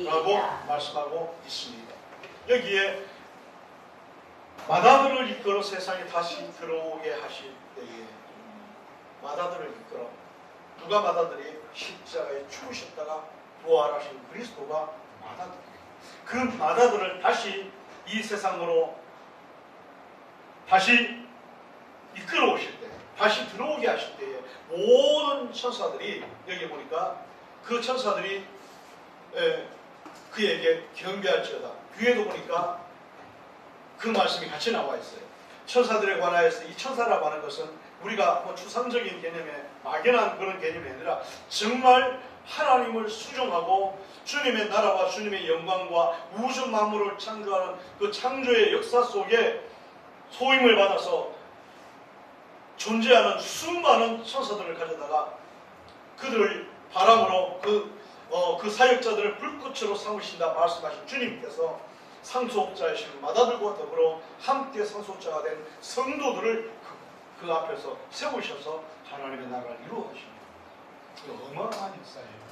라고 말씀하고 있습니다. 여기에 맏아들을 이끌어 세상에 다시 들어오게 하실 때에 맏아들을 이끌어 누가 맏아들이 십자가에 죽으셨다가 부활하신 그리스도가 맏아들이에요. 그 맏아들을 다시 이 세상으로 다시 이끌어 오실 때 다시 들어오게 하실 때에 모든 천사들이 여기 보니까 그 천사들이 그에게 경배할지어다. 뒤에도 보니까 그 말씀이 같이 나와 있어요. 천사들에 관하여서 이 천사라고 하는 것은 우리가 뭐 추상적인 개념에 막연한 그런 개념이 아니라 정말 하나님을 수종하고 주님의 나라와 주님의 영광과 우주 만물을 창조하는 그 창조의 역사 속에 소임을 받아서 존재하는 수많은 천사들을 가져다가 그들을 바람으로 그 사역자들을 불꽃으로 삼으신다 말씀하신 주님께서 상속자이신 마다들과 더불어 함께 상속자가 된 성도들을 그 앞에서 세우셔서 하나님의 나라를 이루어 가십니다. 어마어마한 역사예요.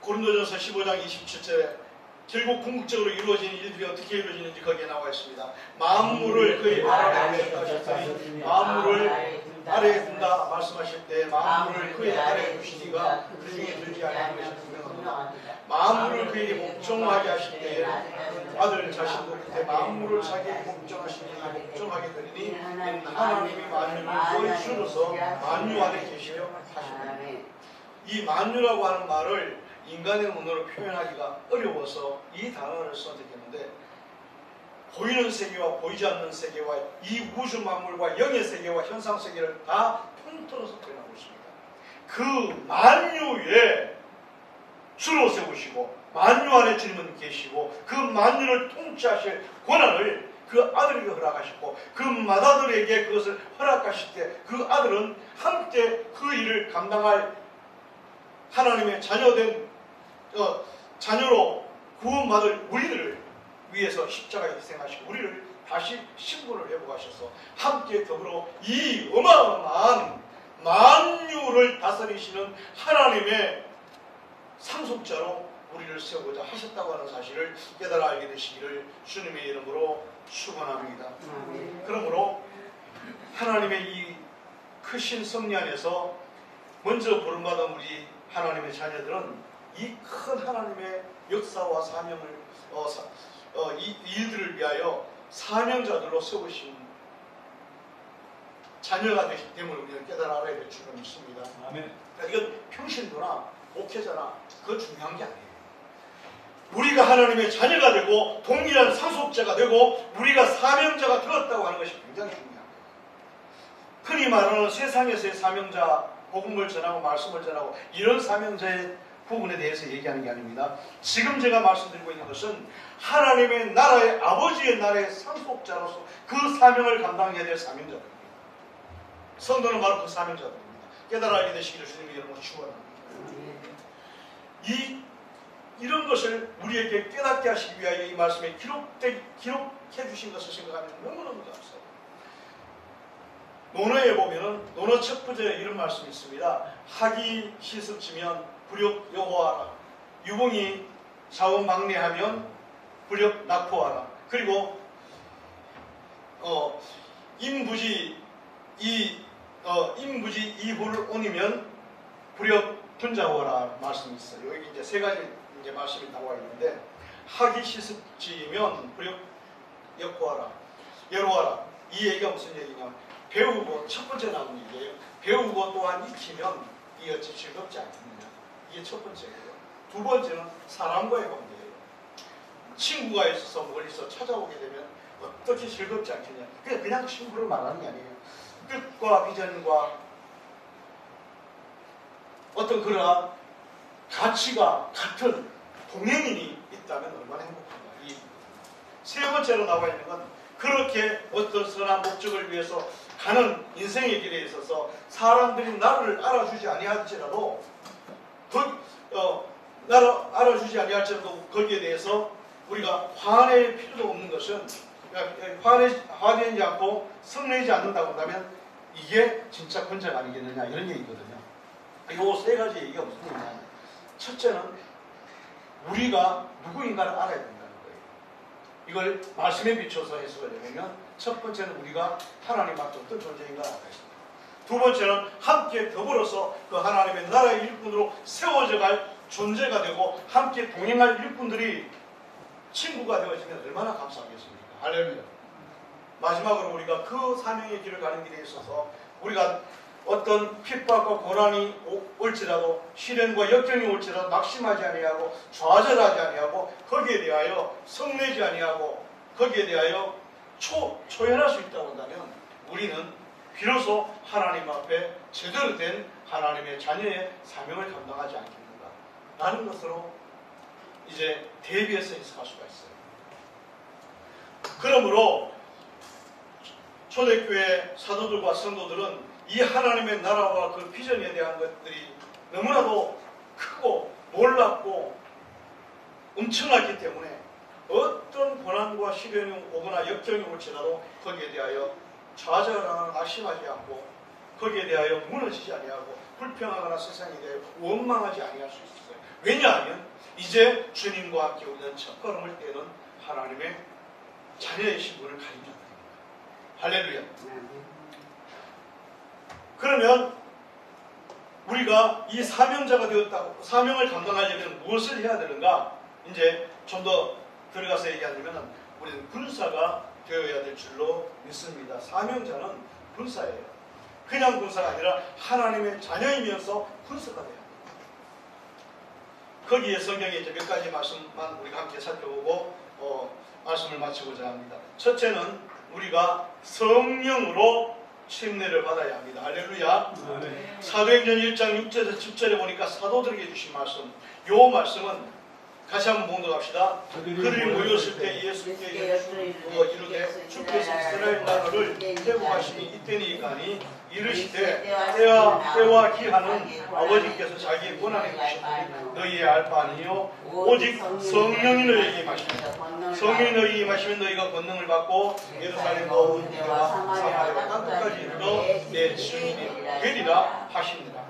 고린도전서 15장 27절에 결국 궁극적으로 이루어진 일들이 어떻게 이루어지는지 거기에 나와 있습니다. 만물을 그의 아래에 두셨으니 만물을 아래에 둔다 말씀하실 때 만물을 그의 아래에 두시니가 그 중에 들지 않는 것이 분명합니다. 만물을 그에게 복종하게 하실 때에 아들 자신도 그때 만물을 자기에게 복종하시니 복종하게 되리니 하나님이 만유를 거의 주로서 만유 안에 계시려 하십니다. 이 만유라고 하는 말을 인간의 언어로 표현하기가 어려워서 이 단어를 선택했는데 보이는 세계와 보이지 않는 세계와 이 우주 만물과 영의 세계와 현상 세계를 다 통틀어서 표현하고 있습니다. 그 만유에 주로 세우시고 만유 안에 주님은 계시고 그 만유를 통치하실 권한을 그 아들에게 허락하셨고 그 맏아들에게 그것을 허락하실 때 그 아들은 함께 그 일을 감당할 하나님의 자녀된 자녀로 구원받을 우리들을 위해서 십자가에 희생하시고 우리를 다시 신분을 회복하셔서 함께 더불어 이 어마어마한 만유를 다스리시는 하나님의 상속자로 우리를 세우고자 하셨다고 하는 사실을 깨달아 알게 되시기를 주님의 이름으로 축원합니다. 그러므로 하나님의 이 크신 섭리 안에서 먼저 부름받은 우리 하나님의 자녀들은 이 큰 하나님의 역사와 사명을 이 일들을 위하여 사명자들로 세우신 자녀가 됨을 우리는 깨달아 알아야 될 줄을 믿습니다. 아멘. 그러니까 이건 평신도나 목회자나 그거 중요한 게 아니에요. 우리가 하나님의 자녀가 되고 동일한 상속자가 되고 우리가 사명자가 되었다고 하는 것이 굉장히 중요합니다. 흔히 말하는 세상에서의 사명자, 복음을 전하고 말씀을 전하고 이런 사명자의 부분에 대해서 얘기하는 게 아닙니다. 지금 제가 말씀드리고 있는 것은 하나님의 나라의 아버지의 나라의 상속자로서 그 사명을 감당해야 될 사명자들입니다. 성도는 바로 그 사명자들입니다. 깨달아 알게 되시기를 주님이 여러분 축원합니다. 이런 것을 우리에게 깨닫게 하시기 위하여 이 말씀에 기록해 주신 것을 생각하면 너무너무 감사합니다. 논어에 보면은 논어 첫 부제에 이런 말씀이 있습니다. 학이 시습지면 불욕 여호하라. 유봉이 자원 막내하면 불욕 낙포하라. 그리고 임부지 이불을 옮기면 불욕 분자호라 말씀이 있어요. 여기 이제 세 가지 이제 말씀이 나와 있는데 학이 시습지면 불욕 여호하라. 여호하라. 이 얘기가 무슨 얘기냐? 배우고 첫 번째 나오는 얘기예요. 배우고 또한 익히면 이 어찌 즐겁지 않겠느냐. 이게 첫 번째고요. 두 번째는 사람과의 관계예요. 친구가 있어서 멀리서 찾아오게 되면 어떻게 즐겁지 않겠냐. 그냥 친구를 말하는 게 아니에요. 뜻과 비전과 어떤 그러한 가치가 같은 동행인이 있다면 얼마나 행복한가. 이 세 번째로 나와 있는 건 그렇게 어떤 선한 목적을 위해서 가는 인생의 길에 있어서 사람들이 나를 알아주지 아니할지라도 나를 알아주지 아니할지라도 거기에 대해서 우리가 화낼 필요도 없는 것은 화내지 않고 성내지 않는다고 한다면 이게 진짜 권장 아니겠느냐 이런 얘기거든요. 이 세 가지 얘기가 무슨 얘기냐. 첫째는 우리가 누구인가를 알아야 된다는 거예요. 이걸 말씀에 비춰서 해석을 해보면 첫 번째는 우리가 하나님 앞에 어떤 존재인가 알아야 됩니다. 두 번째는 함께 더불어서 그 하나님의 나라의 일꾼으로 세워져 갈 존재가 되고 함께 동행할 일꾼들이 친구가 되어지면 얼마나 감사하겠습니까? 할렐루야. 마지막으로 우리가 그 사명의 길을 가는 길에 있어서 우리가 어떤 핍박과 고난이 올지라도 시련과 역경이 올지라도 낙심하지 아니하고 좌절하지 아니하고 거기에 대하여 성내지 아니하고 거기에 대하여 초연할 수 있다고 한다면 우리는 비로소 하나님 앞에 제대로 된 하나님의 자녀의 사명을 감당하지 않겠는가 라는 것으로 이제 대비해서 해석할 수가 있어요. 그러므로 초대교회 사도들과 성도들은 이 하나님의 나라와 그 비전에 대한 것들이 너무나도 크고 놀랍고 엄청났기 때문에 어떤 고난과 시련이 오거나 역경이 올지라도 거기에 대하여 좌절하거나 낙심하지 않고 거기에 대하여 무너지지 아니하고 불평하거나 세상에 대하여 원망하지 아니할 수 있어요. 왜냐하면 이제 주님과 함께 우리는 첫걸음을 떼는 하나님의 자녀의 신분을 가진 자들입니다. 할렐루야. 그러면 우리가 이 사명자가 되었다고 사명을 감당하려면 무엇을 해야 되는가? 이제 좀 더 들어가서 얘기하려면 우리는 군사가 되어야 될 줄로 믿습니다. 사명자는 군사예요. 그냥 군사가 아니라 하나님의 자녀이면서 군사가 돼야 합니다. 거기에 성경에 이제 몇 가지 말씀만 우리가 함께 살펴보고 말씀을 마치고자 합니다. 첫째는 우리가 성령으로 침례를 받아야 합니다. 할렐루야. 네. 사도행전 1장 6절에서 10절에 보니까 사도들에게 주신 말씀, 요 말씀은 같이 한번 봉독합시다. 그들이 모였을 때 예수께 이르되 주께서 이스라엘 나라를 회복하시니 이때니까니 이르시되 때와 기한은 아버지께서 자기의 권한에 주셨으니 너희의 알 바 아니요 오직 성령이 너희에게 임하시면 성령이 너희에게 임하시면 너희가 권능을 받고 예루살렘과 온 유대와 사마리아와 땅끝까지 이르러 내 증인이 되리라 하시니라.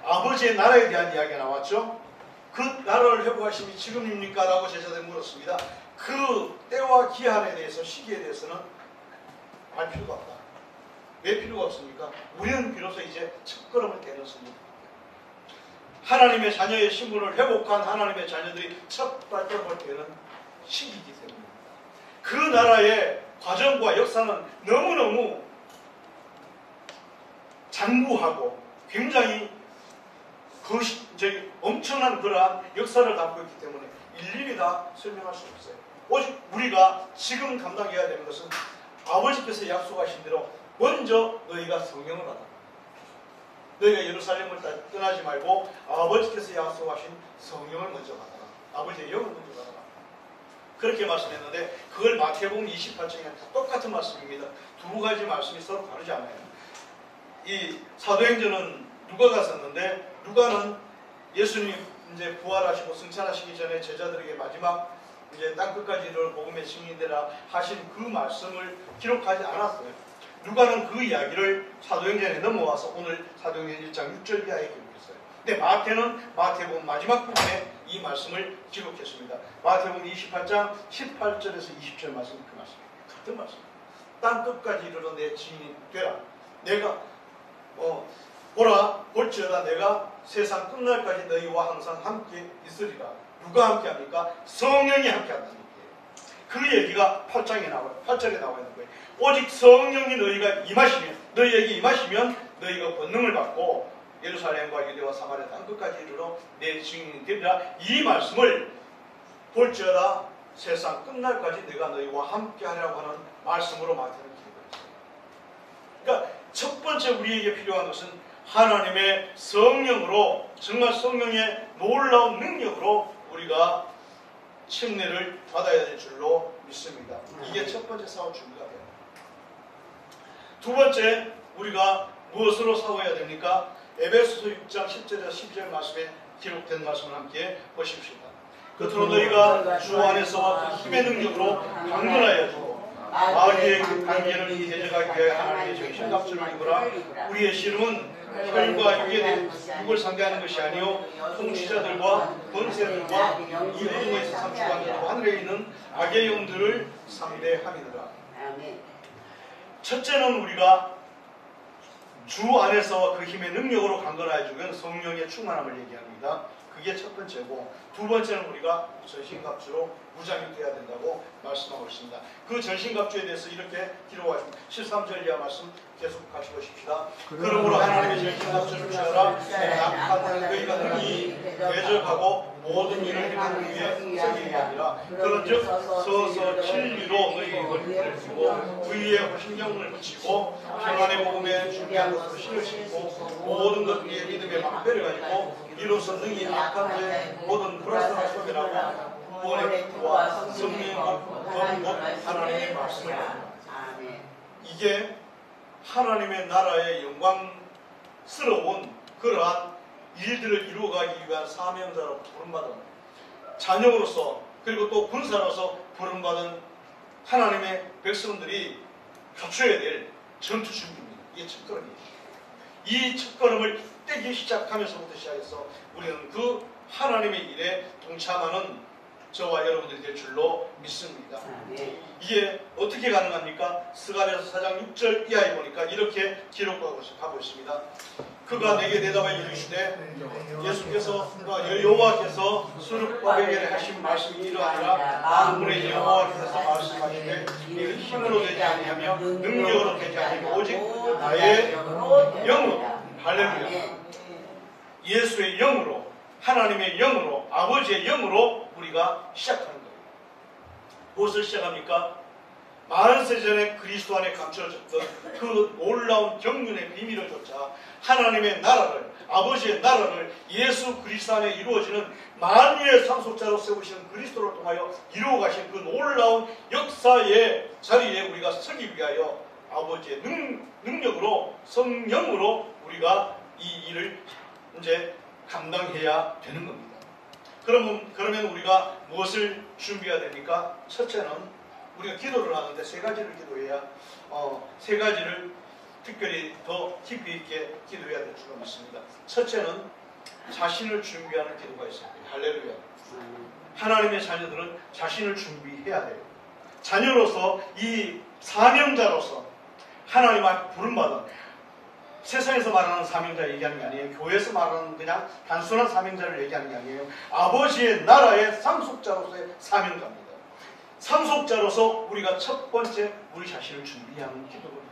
아버지의 나라에 대한 이야기가 나왔죠. 그 나라를 회복하심이 지금입니까? 라고 제자들이 물었습니다. 그 때와 기한에 대해서 시기에 대해서는 알 필요가 없다. 왜 필요가 없습니까? 우리는 비로소 이제 첫걸음을 떼는 순간입니다. 하나님의 자녀의 신분을 회복한 하나님의 자녀들이 첫 발걸음을 떼는 시기이기 때문입니다. 그 나라의 과정과 역사는 너무너무 장구하고 굉장히 엄청난 그러한 역사를 담고 있기 때문에 일일이 다 설명할 수 없어요. 오직 우리가 지금 감당해야 되는 것은 아버지께서 약속하신 대로 먼저 너희가 성령을 받아. 너희가 예루살렘을 떠나지 말고 아버지께서 약속하신 성령을 먼저 받아라. 아버지의 영을 먼저 받아라. 그렇게 말씀했는데 그걸 마태복음 28장에 똑같은 말씀입니다. 두 가지 말씀이 서로 다르지 않아요. 이 사도행전은 누가가 썼는데 누가는 예수님 이제 부활하시고 승천하시기 전에 제자들에게 마지막 이제 땅끝까지 이르러 복음의 증인이 되라 하신 그 말씀을 기록하지 않았어요. 누가는 그 이야기를 사도행전에 넘어와서 오늘 사도행전 1장 6절 이하에 기록했어요. 근데 마태는 마태복음 마지막 부분에 이 말씀을 기록했습니다. 마태복음 28장 18절에서 20절 말씀이 그 말씀입니다. 같은 말씀입니다. 땅끝까지 이르러 내 증인이 되라. 내가 보라 볼지어다 내가 세상 끝날까지 너희와 항상 함께 있으리라. 누가 함께 합니까? 성령이 함께 한다는 얘기예요. 그 얘기가 8장에 나와요. 8절에 나와 있는 거예요. 오직 성령이 너희에게 임하시면 너희가 권능을 받고 예루살렘과 유대와 사마리아 땅끝까지 이르러 내 증인이 되리라. 이 말씀을 볼지어다 세상 끝날까지 내가 너희와 함께 하리라고 하는 말씀으로 마태는 기록했어요. 그러니까 첫 번째 우리에게 필요한 것은 하나님의 성령으로 정말 성령의 놀라운 능력으로 우리가 침례를 받아야 될 줄로 믿습니다. 이게 첫 번째 싸울 준비가 돼요. 두 번째 우리가 무엇으로 싸워야 됩니까? 에베소서 6장 10절에서 12절 말씀에 기록된 말씀을 함께 보십시오. 그토록 너희가 주 안에서와 그 힘의 능력으로 강건하여 주고 마귀의 그 관계를 대적하기 위해 하나님의 정신갑주를 입으라. 우리의 씨름은 혈과 육을 상대하는 것이 아니요 통치자들과 권세들과 이 어둠에서 상주하는 하늘에 있는 악의 영들을 상대함이더라. 첫째는 우리가 주 안에서 그 힘의 능력으로 강건하여 주면 성령의 충만함을 얘기합니다. 그게 첫 번째고, 두 번째는 우리가 전신갑주로 무장이 되어야 된다고 말씀하고 있습니다. 그 전신갑주에 대해서 이렇게 기록하고 있습니다. 13절 이하 말씀 계속 같이 보십시다. 그러므로 하나님의 전신갑주를 취하라. 낙하는 그이가 능히 대적하고 모든 일을 행하는 위에 서기게 아니라 그런즉 서서 진리로 너희 머리를 펴고 위에 호신경을 붙이고 평안의 복음에 준비한 것으로 신을 신고 모든 것 위에 믿음의 방패를 가지고 이로써 능히 악한 자의 모든 불화성을 소멸하고 구원의 뜻과 성령의 곧 하나님의 말씀을 합니다. 이게 하나님의 나라의 영광스러운 그러한 일들을 이루어가기 위한 사명자로 부름받은 자녀로서, 그리고 또 군사로서 부름받은 하나님의 백성들이 갖춰야 될 전투 준비입니다. 이게 첫걸음이에요. 이 첫걸음을 떼기 시작하면서부터 시작해서 우리는 그 하나님의 일에 동참하는 저와 여러분들이 될 줄로 믿습니다. 이게 어떻게 가능합니까? 스가랴서 4장 6절 이하에 보니까 이렇게 기록하고 있습니다. 그가 내게 대답하여 이르시되 예수께서 여호와께서 수르바벨에게 하신 말씀이 이러하니라. 만군의 여호와께서 말씀하시되 이는 힘으로 되지 아니하며 능력으로 되지 아니하며 오직 나의 영으로, 할렐루야, 예수의 영으로, 하나님의 영으로, 아버지의 영으로 우리가 시작하는 거예요. 무엇을 시작합니까? 만세 전에 그리스도 안에 감춰졌던 그 놀라운 경륜의 비밀을 쫓아 하나님의 나라를, 아버지의 나라를 예수 그리스도 안에 이루어지는 만유의 상속자로 세우시는 그리스도를 통하여 이루어가신 그 놀라운 역사의 자리에 우리가 서기 위하여 아버지의 능력으로, 성령으로 우리가 이 일을 이제 감당해야 되는 겁니다. 그러면 우리가 무엇을 준비해야 됩니까? 첫째는 우리가 기도를 하는데 세 가지를 기도해야, 세 가지를 특별히 더 깊이 있게 기도해야 될 줄로 믿습니다. 첫째는 자신을 준비하는 기도가 있어요. 할렐루야. 하나님의 자녀들은 자신을 준비해야 돼요. 자녀로서, 이 사명자로서 하나님 앞에 부름받은, 세상에서 말하는 사명자 얘기하는 게 아니에요. 교회에서 말하는 그냥 단순한 사명자를 얘기하는 게 아니에요. 아버지의 나라의 상속자로서의 사명자입니다. 상속자로서 우리가 첫 번째 우리 자신을 준비하는 기도입니다.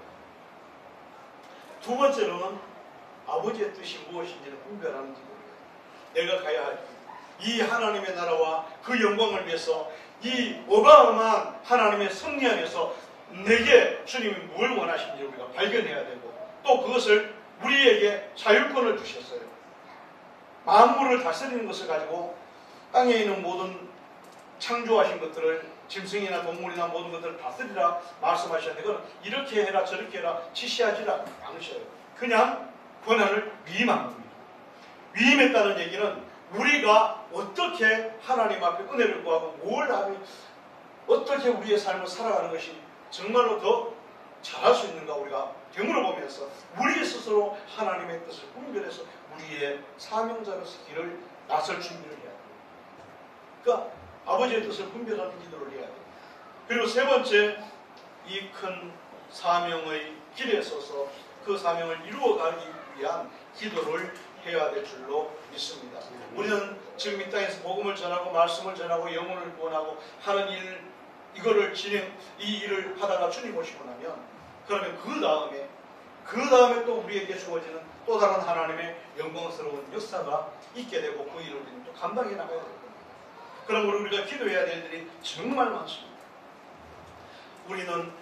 두 번째로는 아버지의 뜻이 무엇인지를 분별하는 기도예요. 내가 가야 할 이 하나님의 나라와 그 영광을 위해서 이 어마어마한 하나님의 섭리 안에서 내게 주님이 뭘 원하시는지 우리가 발견해야 되고, 또 그것을 우리에게 자율권을 주셨어요. 만물을 다스리는 것을 가지고 땅에 있는 모든 창조하신 것들을, 짐승이나 동물이나 모든 것들을 다스리라 말씀하셨는데 그건 이렇게 해라 저렇게 해라 지시하지 않으셔요. 그냥 권한을 위임한 겁니다. 위임했다는 얘기는 우리가 어떻게 하나님 앞에 은혜를 구하고 뭘 하면 어떻게 우리의 삶을 살아가는 것이 정말로 더 잘할 수 있는가 우리가 되물어 보면서 우리 스스로 하나님의 뜻을 분별해서 우리의 사명자로서 길을 나설 준비를 해야 돼요. 그러니까 아버지의 뜻을 분별하는 기도를 해야 돼요. 그리고 세 번째, 이 큰 사명의 길에 서서 그 사명을 이루어가기 위한 기도를 해야 될 줄로 믿습니다. 우리는 지금 이 땅에서 복음을 전하고 말씀을 전하고 영혼을 구원하고 하는 일, 이거를 이 일을 하다가 주님 오시고 나면, 그러면 그 다음에 또 우리에게 주어지는 또 다른 하나님의 영광스러운 역사가 있게 되고 그 일을 우리는 또 감당해 나가야 될 겁니다. 그러므로 우리가 기도해야 될 일이 정말 많습니다. 우리는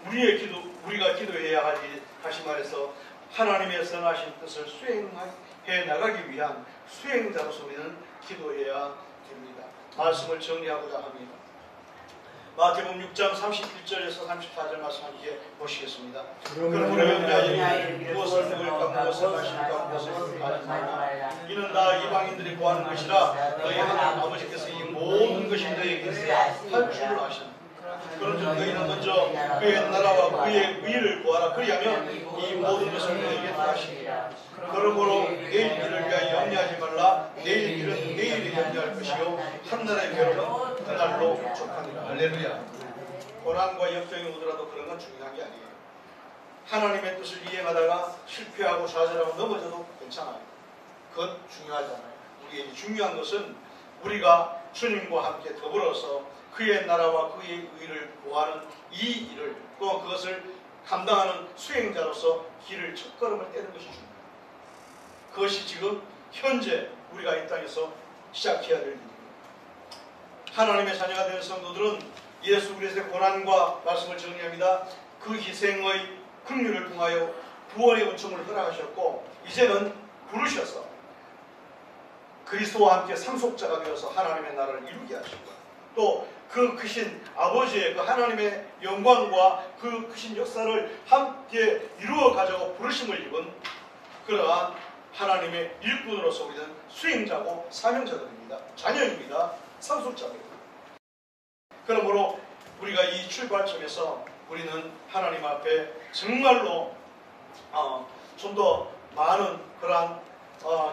우리가 기도해야 할 일, 다시 말해서 하나님의 선하신 뜻을 수행해 나가기 위한 수행자로서 우리는 기도해야 됩니다. 말씀을 정리하고자 합니다. 마태복음 6장 31절에서 34절 말씀 함께 보시겠습니다. 그러므로 여자여 무엇을 먹을까 무엇을 마실까 무엇을 가지 말라. 이는 다 이방인들이 구하는 것이라 너희 하나님 아버지께서 이 모든 것이 너희에게 할 줄을 아시니 그런즉 너희는 먼저 그의 나라와 그의 의를 구하라. 그리하면 이 모든 것을 너희에게 하시리라. 그러므로 내일 일을 위하여 염려하지 말라. 내일 일은 내일이 염려할 것이요 한날의 괴로움은 그날로 족하니라. 할렐루야. 고난과 역경이 오더라도 그런 건 중요한 게 아니에요. 하나님의 뜻을 이행하다가 실패하고 좌절하고 넘어져도 괜찮아요. 그건 중요하지 않아요. 우리에게 중요한 것은 우리가 주님과 함께 더불어서 그의 나라와 그의 의를 구하는 이 일을 또 그것을 감당하는 수행자로서 길을 첫걸음을 떼는 것이 중요합니다. 그것이 지금 현재 우리가 이 땅에서 시작해야 될 일입니다. 하나님의 자녀가 된 성도들은 예수 그리스도의 고난과 말씀을 정리합니다. 그 희생의 긍휼을 통하여 구원의 은총을 허락하셨고 이제는 부르셔서 그리스도와 함께 상속자가 되어서 하나님의 나라를 이루게 하시고 또 그 크신 아버지의 그 하나님의 영광과 그 크신 역사를 함께 이루어 가자고 부르심을 입은 그러한 하나님의 일꾼으로서 우리는 수행자고 사명자들입니다. 자녀입니다. 상속자입니다. 그러므로 우리가 이 출발점에서 우리는 하나님 앞에 정말로 좀 더 많은 그러한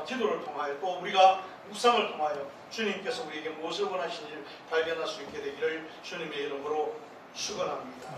기도를 통하여 또 우리가 묵상을 통하여 주님께서 우리에게 무엇을 원하시는지 발견할 수 있게 되기를 주님의 이름으로 축원합니다.